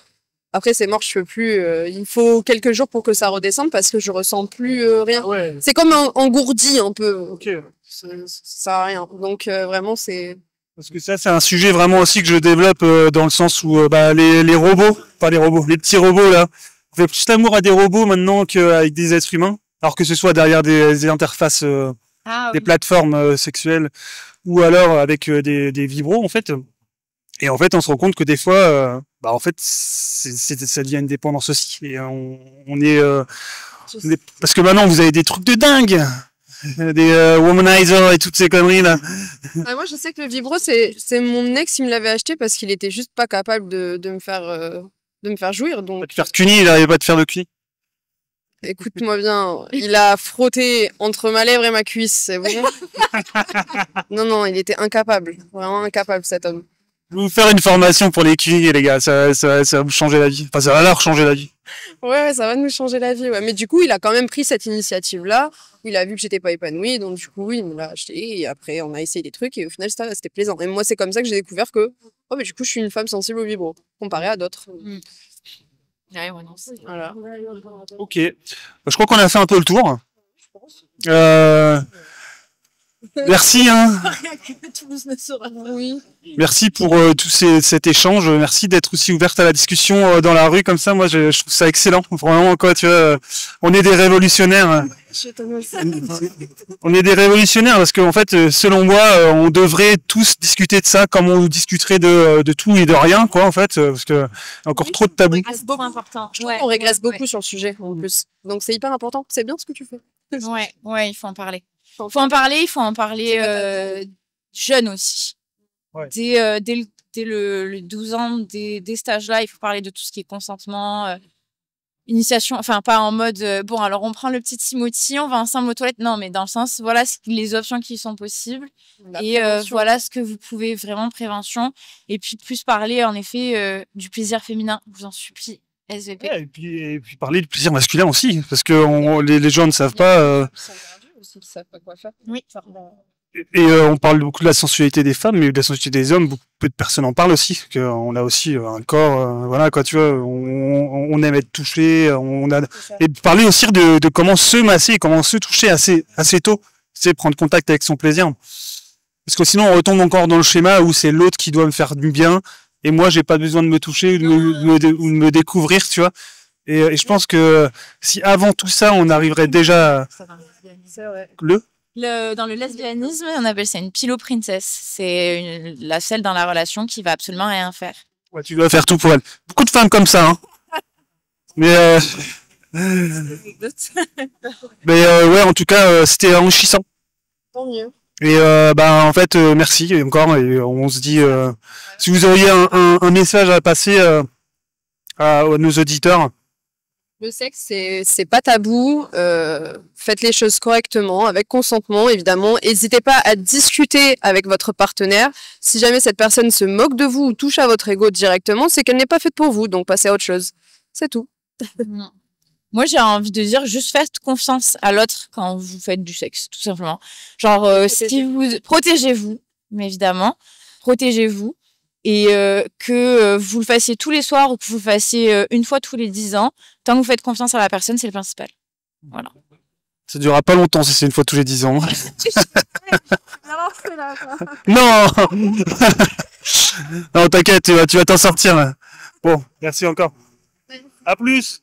après, c'est mort, je peux plus. Il faut quelques jours pour que ça redescende parce que je ressens plus rien. Ouais. C'est comme engourdi un peu. Ok. Ça sert à rien. Donc, vraiment, c'est... Parce que ça, c'est un sujet vraiment aussi que je développe dans le sens où bah, les robots, pas les robots, les petits robots, là, on fait plus l'amour à des robots maintenant qu'avec des êtres humains, alors que ce soit derrière des interfaces, des plateformes sexuelles, ou alors avec des vibros, en fait. Et en fait, on se rend compte que des fois, bah, en fait, ça devient une dépendance aussi. Et on est... Parce que maintenant, vous avez des trucs de dingue, des womanizers et toutes ces conneries là. Ah, moi, je sais que le vibro, c'est mon ex qui me l'avait acheté parce qu'il était juste pas capable de me faire jouir. Donc... Pas de faire de cuni, il n'arrivait pas de faire de cuni. Écoute-moi bien, il a frotté entre ma lèvre et ma cuisse, c'est bon. Non, il était incapable, vraiment incapable cet homme. Je vais vous faire une formation pour les cunis, les gars, ça va vous changer la vie. Enfin, ça va leur changer la vie. Ouais, ça va nous changer la vie, ouais. Mais du coup, il a quand même pris cette initiative-là. Il a vu que j'étais pas épanouie, donc du coup, il me l'a acheté. Et après, on a essayé des trucs et au final, c'était plaisant. Et moi, c'est comme ça que j'ai découvert que, oh, mais du coup, je suis une femme sensible au vibro, comparée à d'autres. Ouais, non, voilà. Ok. Je crois qu'on a fait un peu le tour. Merci, hein. Oui. Merci pour tout cet échange. Merci d'être aussi ouverte à la discussion dans la rue comme ça. Moi, je trouve ça excellent. Vraiment, quoi, tu vois, on est des révolutionnaires. On est des révolutionnaires parce qu'en fait, selon moi, on devrait tous discuter de ça comme on discuterait de tout et de rien, quoi, en fait, parce que encore trop de tabous. C'est beaucoup important. On régresse beaucoup sur le sujet, en plus. Donc, c'est hyper important. C'est bien ce que tu fais. Ouais, il faut en parler. Il faut en parler jeune aussi. Ouais. Dès le 12 ans, des stages-là, il faut parler de tout ce qui est consentement, initiation, enfin pas en mode bon alors on prend le petit Timothy, on va ensemble aux toilettes, non mais dans le sens voilà les options qui sont possibles et voilà ce que vous pouvez vraiment prévention et puis plus parler en effet du plaisir féminin, je vous en supplie. SVP. Ouais, et puis parler du plaisir masculin aussi parce que les gens ne savent pas. Ils savent pas quoi faire. Oui. Et on parle beaucoup de la sensualité des femmes, mais de la sensualité des hommes, beaucoup peu de personnes en parlent aussi. Qu'on a aussi un corps, voilà quoi, tu vois, on aime être touché, et de parler aussi de comment se masser, comment se toucher assez tôt, c'est prendre contact avec son plaisir. Parce que sinon on retombe encore dans le schéma où c'est l'autre qui doit me faire du bien, et moi j'ai pas besoin de me toucher ou de me découvrir, tu vois. Et je pense que si avant tout ça on arriverait déjà dans le lesbianisme, on appelle ça une pillow princess. C'est celle dans la relation qui va absolument rien faire. Ouais, tu dois faire tout pour elle. Beaucoup de femmes comme ça, hein. Mais ouais, en tout cas, c'était enrichissant. Tant mieux. Et en fait, merci encore. Et on se dit, si vous auriez un message à passer à nos auditeurs. Le sexe, c'est pas tabou. Faites les choses correctement, avec consentement, évidemment. N'hésitez pas à discuter avec votre partenaire. Si jamais cette personne se moque de vous ou touche à votre ego directement, c'est qu'elle n'est pas faite pour vous. Donc, passez à autre chose. C'est tout. Moi, j'ai envie de dire juste faites confiance à l'autre quand vous faites du sexe, tout simplement. Genre, protégez-vous, mais évidemment, protégez-vous. Et que vous le fassiez tous les soirs ou que vous le fassiez une fois tous les 10 ans, tant que vous faites confiance à la personne, c'est le principal. Voilà. Ça durera pas longtemps si c'est une fois tous les 10 ans. Non. Non, t'inquiète, tu vas t'en sortir. Bon, merci encore. À plus.